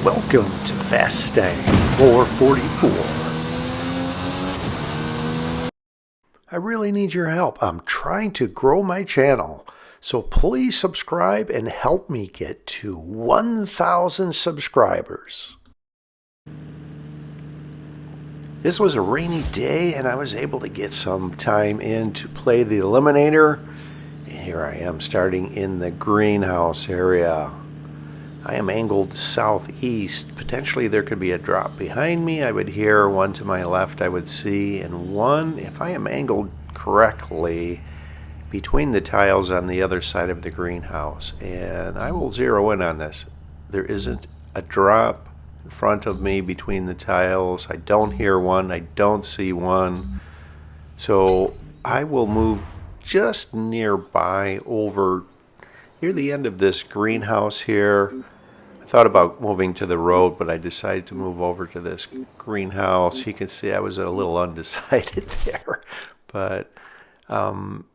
Welcome to Fastang 444. I really need your help. I'm trying to grow my channel, so please subscribe and help me get to 1,000 subscribers. This was a rainy day and I was able to get some time in to play the Eliminator. And here I am starting in the greenhouse area. I am angled southeast. Potentially there could be a drop behind me. I would hear one to my left I would see, and one, if I am angled correctly, between the tiles on the other side of the greenhouse. And I will zero in on this. There isn't a drop in front of me between the tiles. I don't hear one. I don't see one. So I will move just nearby over near the end of this greenhouse here. I thought about moving to the road, but I decided to move over to this greenhouse. You can see I was a little undecided there, but I'm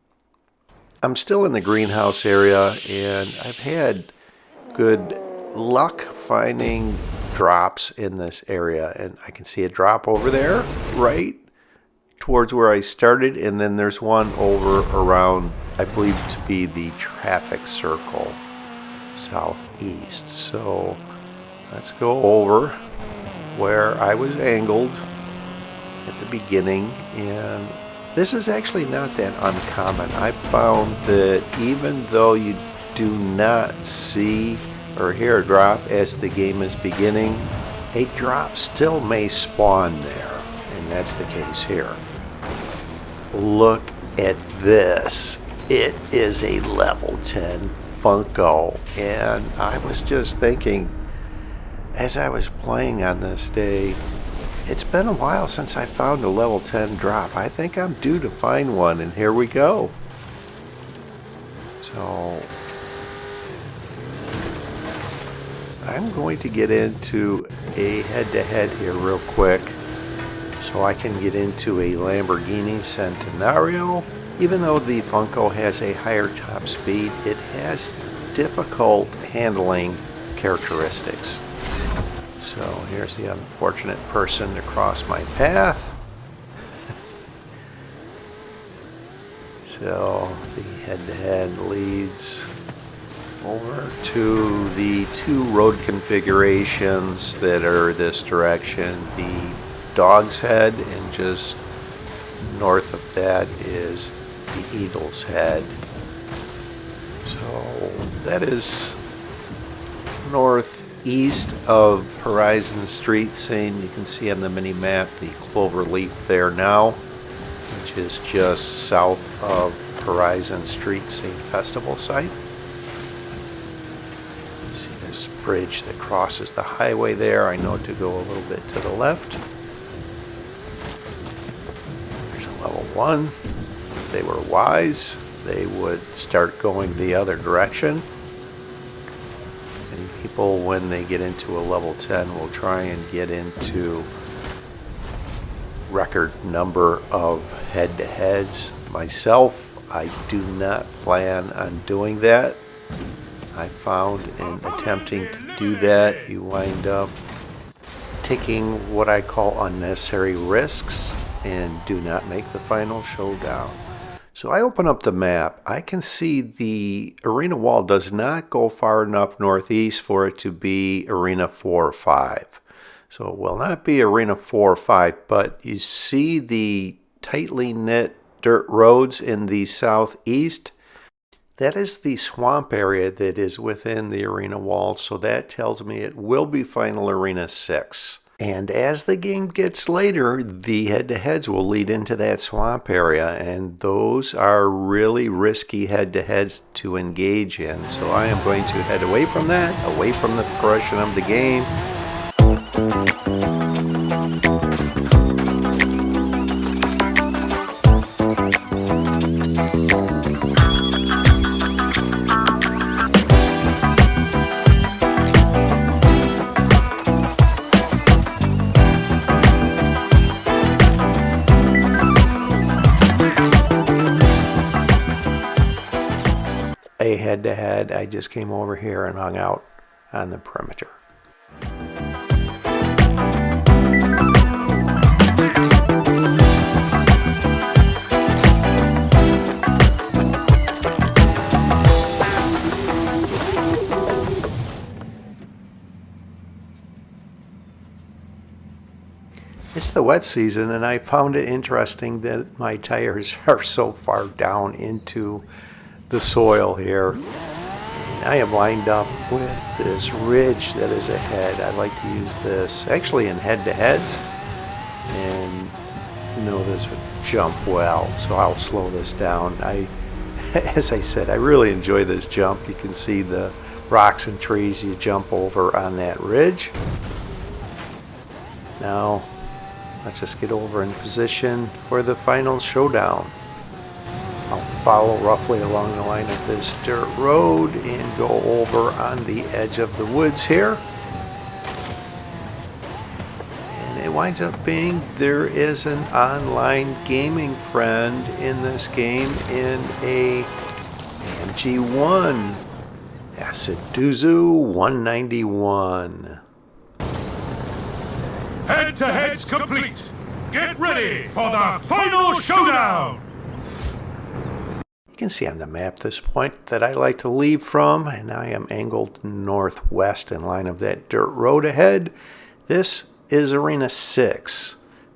still in the greenhouse area, and I've had good luck finding drops in this area. And I can see a drop over there, right towards where I started, and then there's one over around, I believe to be the traffic circle southeast. So let's go over where I was angled at the beginning, and this is actually not that uncommon. I found that even though you do not see or hear a drop as the game is beginning, a drop still may spawn there, and that's the case here. Look at this. It is a level 10 Funko, and I was just thinking as I was playing on this day, it's been a while since I found a level 10 drop. I think I'm due to find one, and here we go. So I'm going to get into a head-to-head here real quick so I can get into a Lamborghini Centenario. Even though the Funko has a higher top speed, it has difficult handling characteristics. So here's the unfortunate person to cross my path. So the head-to-head leads over to the two road configurations that are this direction. The Dog's Head, and just north of that is the Eagle's Head. So that is northeast of Horizon Street scene. You can see on the mini map the clover leaf there now, which is just south of Horizon Street scene festival site. You see this bridge that crosses the highway there. I know to go a little bit to the left. There's a level 1. If they were wise, they would start going the other direction. Many people, when they get into a level 10, will try and get into record number of head-to-heads. Myself, I do not plan on doing that. I found in attempting to do that, you wind up taking what I call unnecessary risks and do not make the final showdown. So I open up the map. I can see the arena wall does not go far enough northeast for it to be arena 4 or 5. So it will not be arena 4 or 5, but you see the tightly knit dirt roads in the southeast. That is the swamp area that is within the arena wall, so that tells me it will be final arena 6. And as the game gets later, the head-to-heads will lead into that swamp area, and those are really risky head-to-heads to engage in. So I am going to head away from that, away from the progression of the game. A head-to-head, I just came over here and hung out on the perimeter. It's the wet season, and I found it interesting that my tires are so far down into the soil here. And I am lined up with this ridge that is ahead. I like to use this actually in head-to-heads, and know this would jump well, so I'll slow this down. As I said, I really enjoy this jump. You can see the rocks and trees you jump over on that ridge. Now, let's just get over in position for the final showdown. I'll follow roughly along the line of this dirt road and go over on the edge of the woods here. And it winds up being there is an online gaming friend in this game in a MG1 Aciduzu 191. Head-to-heads complete. Get ready for the final showdown. You can see on the map this point that I like to leave from, and I am angled northwest in line of that dirt road ahead. This is Arena 6.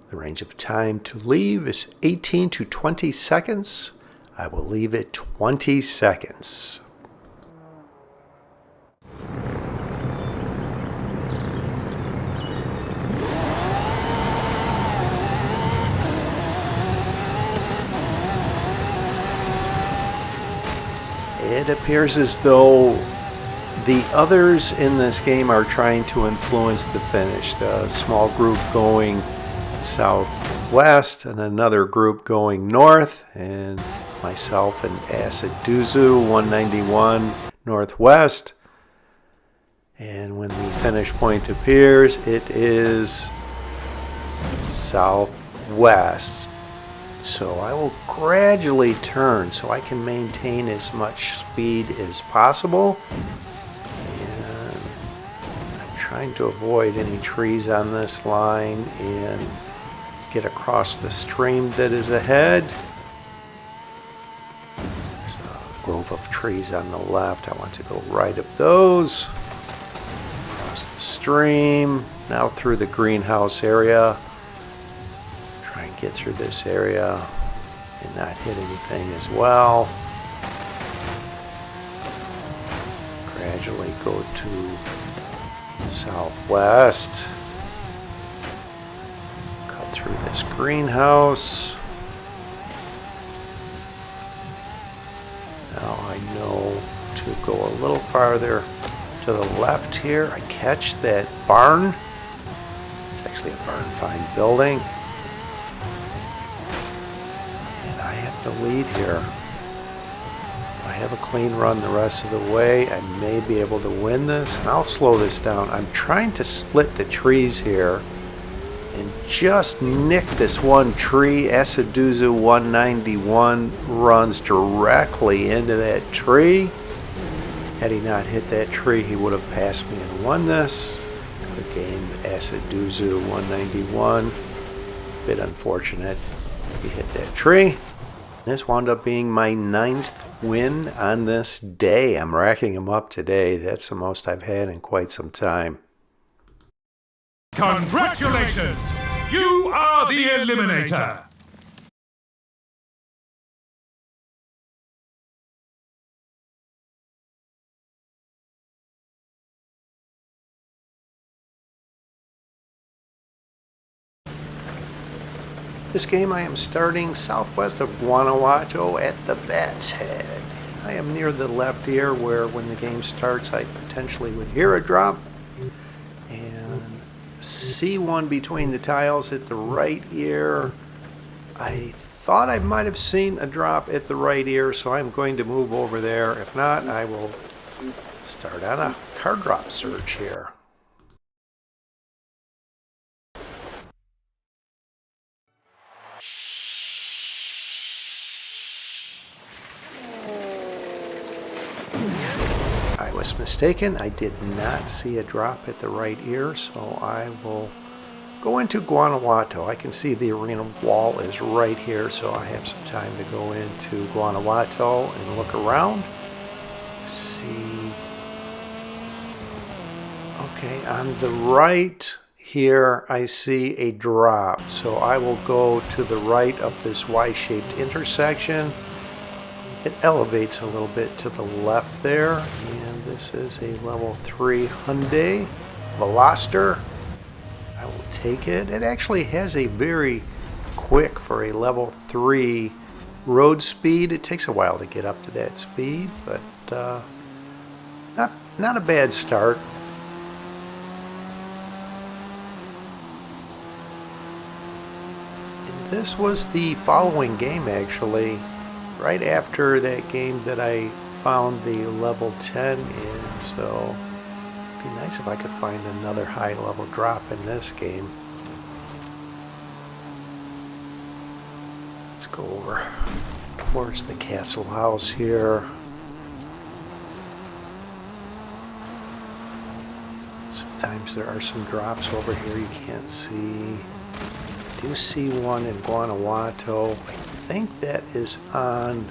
The range of time to leave is 18 to 20 seconds. I will leave it 20 seconds. It appears as though the others in this game are trying to influence the finish. The small group going southwest and another group going north, and myself and Aciduzu 191 northwest. And when the finish point appears, it is southwest. So I will gradually turn so I can maintain as much speed as possible. And I'm trying to avoid any trees on this line and get across the stream that is ahead. There's a grove of trees on the left. I want to go right up those. Across the stream, now through the greenhouse area. Get through this area and not hit anything as well. Gradually go to southwest. Cut through this greenhouse. Now I know to go a little farther to the left here. I catch that barn. It's actually a barn find building. The lead here. If I have a clean run the rest of the way, I may be able to win this, and I'll slow this down. I'm trying to split the trees here and just nick this one tree. Aciduzu 191 runs directly into that tree. Had he not hit that tree, he would have passed me and won this. Good game, Aciduzu 191. Bit unfortunate he hit that tree. This wound up being my 9th win on this day. I'm racking them up today. That's the most I've had in quite some time. Congratulations! You are the Eliminator! This game I am starting southwest of Guanajuato at the Bat's Head. I am near the left ear where when the game starts I potentially would hear a drop and see one between the tiles at the right ear. I thought I might have seen a drop at the right ear, so I'm going to move over there. If not, I will start on a card drop search here. I was mistaken. I did not see a drop at the right ear, so I will go into Guanajuato. I can see the arena wall is right here, so I have some time to go into Guanajuato and look around. See. Okay, on the right here I see a drop, so I will go to the right of this Y-shaped intersection. It elevates a little bit to the left there, and this is a level 3 Hyundai Veloster. I will take it. It actually has a very quick, for a level 3 road speed. It takes a while to get up to that speed, but not a bad start. And this was the following game, actually, right after that game that I found the level 10 in, so it'd be nice if I could find another high level drop in this game. Let's go over towards the castle house here. Sometimes there are some drops over here you can't see. I do see one in Guanajuato. I think that is on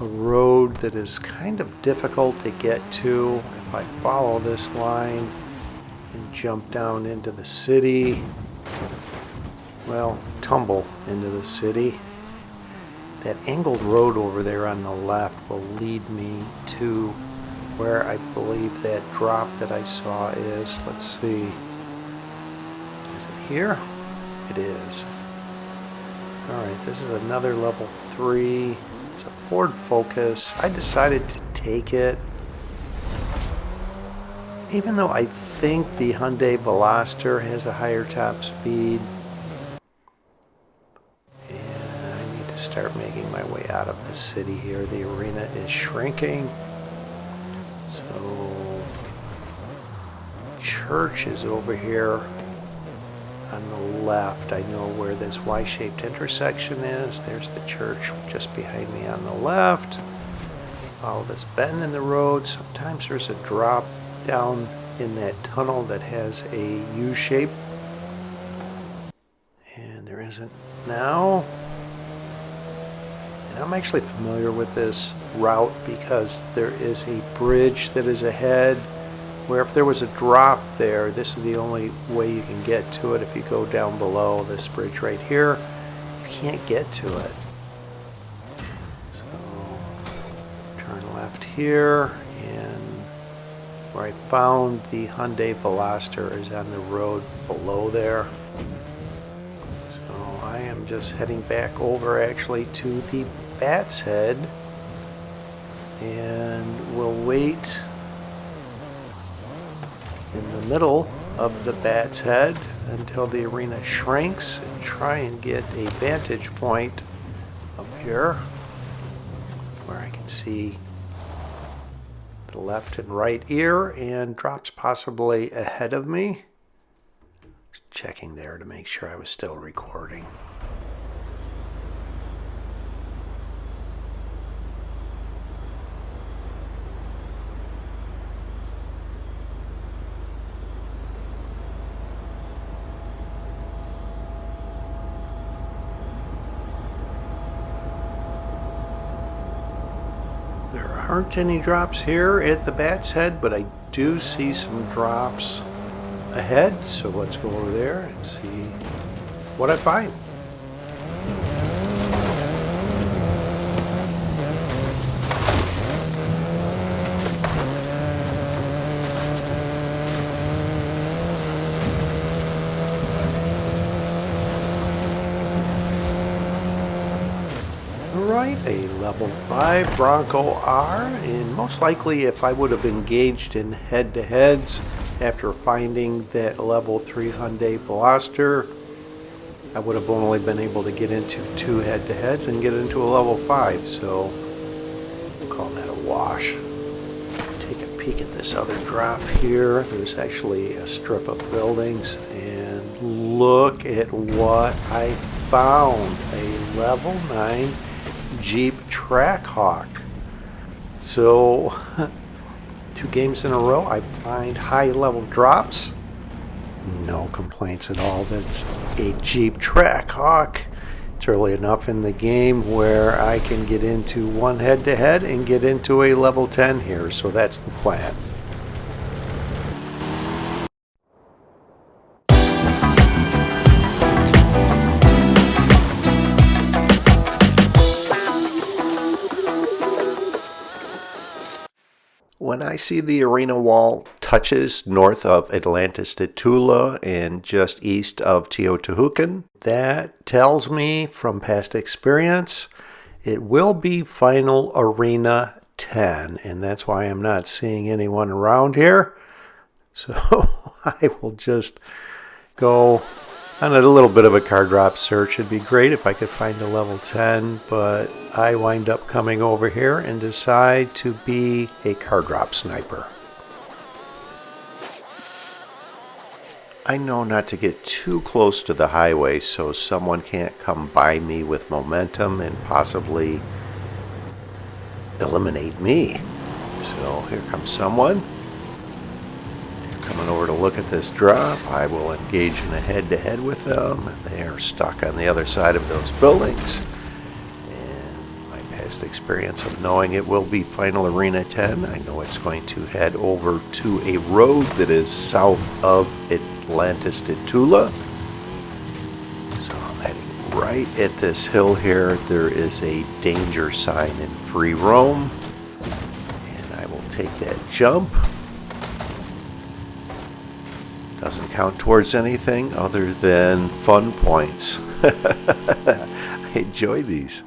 a road that is kind of difficult to get to. If I follow this line and jump down into the city, well, tumble into the city, that angled road over there on the left will lead me to where I believe that drop that I saw is. Let's see. Is it here? It is. Alright, this is another level 3. It's a Ford Focus. I decided to take it, even though I think the Hyundai Veloster has a higher top speed. And I need to start making my way out of the city here. The arena is shrinking. So, church is over here on the left. I know where this Y-shaped intersection is. There's the church just behind me on the left. Follow this bend in the road. Sometimes there's a drop down in that tunnel that has a U shape. And there isn't now. And I'm actually familiar with this route because there is a bridge that is ahead where if there was a drop there, this is the only way you can get to it. If you go down below this bridge right here, you can't get to it. So turn left here, and where I found the Hyundai Veloster is on the road below there. So I am just heading back over actually to the Bat's Head, and we'll wait in the middle of the Bat's Head until the arena shrinks and try and get a vantage point up here where I can see the left and right ear and drops possibly ahead of me. Just checking there to make sure I was still recording. There aren't any drops here at the Bat's Head, but I do see some drops ahead, so let's go over there and see what I find. Alright, a level 5 Bronco R, and most likely if I would have engaged in head-to-heads after finding that level 3 Hyundai Veloster, I would have only been able to get into 2 head-to-heads and get into a level 5, so we'll call that a wash. Take a peek at this other drop here. There's actually a strip of buildings, and look at what I found. A level 9 Jeep Trackhawk. So 2 games in a row I find high level drops. No complaints at all. That's a Jeep Trackhawk. It's early enough in the game where I can get into one head-to-head and get into a level 10 here, so that's the plan. when I see the arena wall touches north of Atlantis de Tula and just east of Teotihuacan, that tells me from past experience it will be Final Arena 10, and that's why I'm not seeing anyone around here. So I will just go on a little bit of a card drop search. It'd be great if I could find the level 10, but I wind up coming over here and decide to be a card drop sniper. I know not to get too close to the highway so someone can't come by me with momentum and possibly eliminate me. So here comes someone. Coming over to look at this drop. I will engage in a head-to-head with them. They are stuck on the other side of those buildings. And my past experience of knowing it will be Final Arena 10, I know it's going to head over to a road that is south of Atlantis de Tula. So I'm heading right at this hill here. There is a danger sign in free roam. And I will take that jump. Doesn't count towards anything other than fun points. I enjoy these.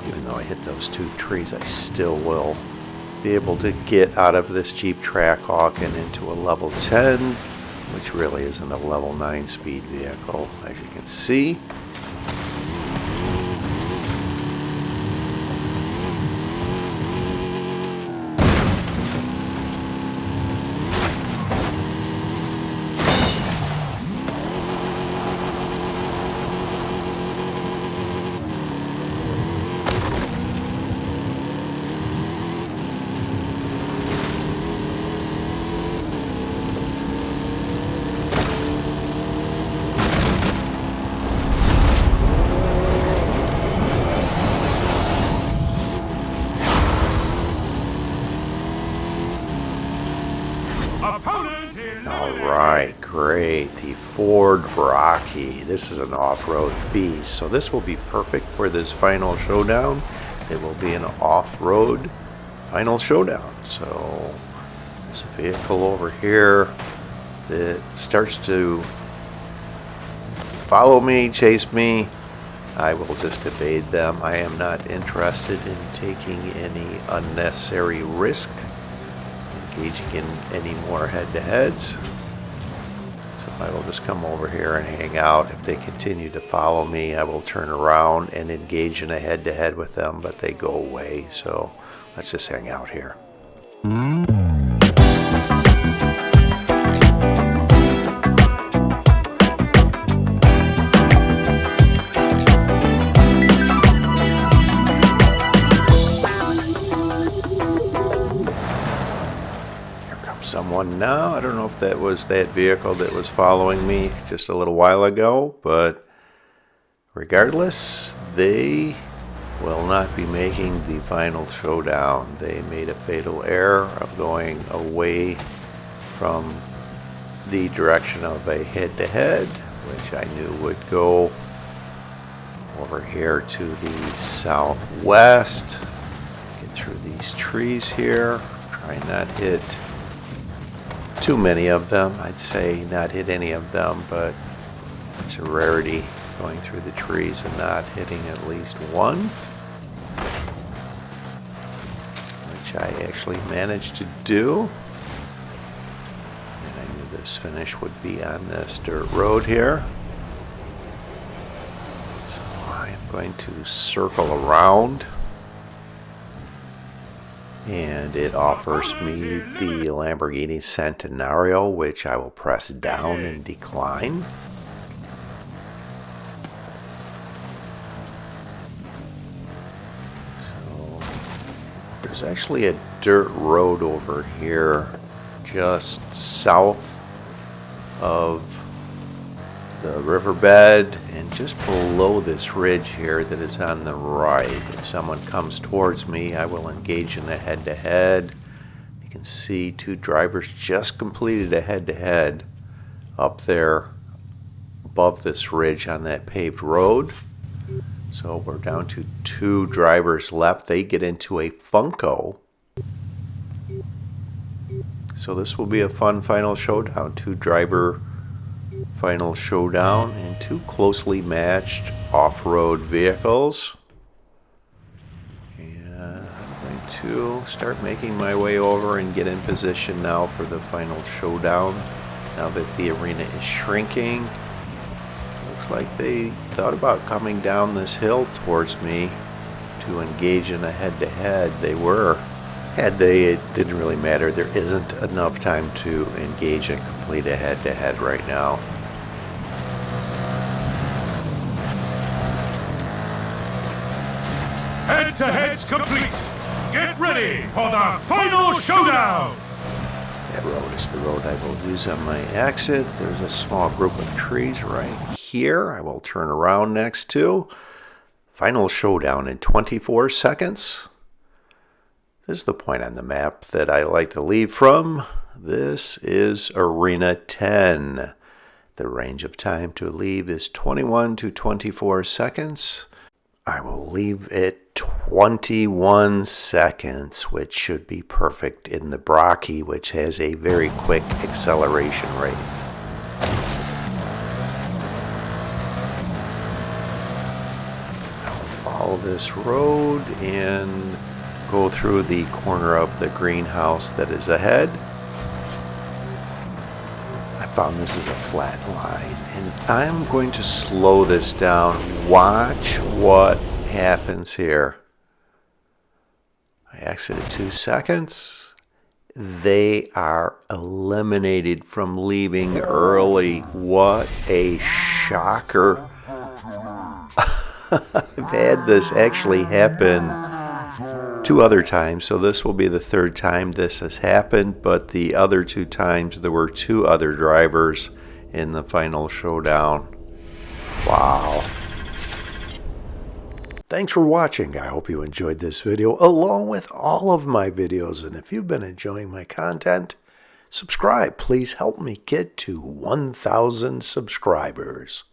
Even though I hit those two trees, I still will be able to get out of this Jeep Trackhawk and into a level 10, which really isn't a level 9 speed vehicle, as you can see. Alright, great. The Ford Rocky. This is an off-road beast, so this will be perfect for this final showdown. It will be an off-road final showdown. So there's a vehicle over here that starts to follow me, chase me. I will just evade them. I am not interested in taking any unnecessary risk, engaging in any more head-to-heads. So I will just come over here and hang out. If they continue to follow me, I will turn around and engage in a head-to-head with them, but they go away. So let's just hang out here. Someone now. I don't know if that was that vehicle that was following me just a little while ago, but regardless, they will not be making the final showdown. They made a fatal error of going away from the direction of a head-to-head, which I knew would go over here to the southwest. Get through these trees here. Try not hit too many of them. I'd say not hit any of them, but it's a rarity going through the trees and not hitting at least one, which I actually managed to do. And I knew this finish would be on this dirt road here. So I am going to circle around. And it offers me the Lamborghini Centenario, which I will press down and decline. So there's actually a dirt road over here just south of the riverbed and just below this ridge here that is on the right. If someone comes towards me, I will engage in a head-to-head. You can see two drivers just completed a head-to-head up there above this ridge on that paved road. So we're down to 2 drivers left. They get into a Funko. So this will be a fun final showdown. 2-driver final showdown and 2 closely matched off-road vehicles. And I'm going to start making my way over and get in position now for the final showdown. Now that the arena is shrinking, looks like they thought about coming down this hill towards me to engage in a head-to-head. They were. Had they, it didn't really matter. There isn't enough time to engage and complete a head-to-head right now. Head-to-head's complete. Get ready for the final showdown. That road is the road I will use on my exit. There's a small group of trees right here. I will turn around next to. Final showdown in 24 seconds. This is the point on the map that I like to leave from. This is Arena 10. The range of time to leave is 21 to 24 seconds. I will leave it 21 seconds, which should be perfect in the Brocky, which has a very quick acceleration rate. I'll follow this road and go through the corner of the greenhouse that is ahead. I found this is a flat line, and I'm going to slow this down. Watch what happens here. I exited 2 seconds. They are eliminated from leaving early. What a shocker. I've had this actually happen 2 other times, so this will be the 3rd time this has happened, but the other 2 times there were 2 other drivers in the final showdown. Wow. Thanks for watching. I hope you enjoyed this video along with all of my videos, and if you've been enjoying my content, subscribe. Please help me get to 1,000 subscribers.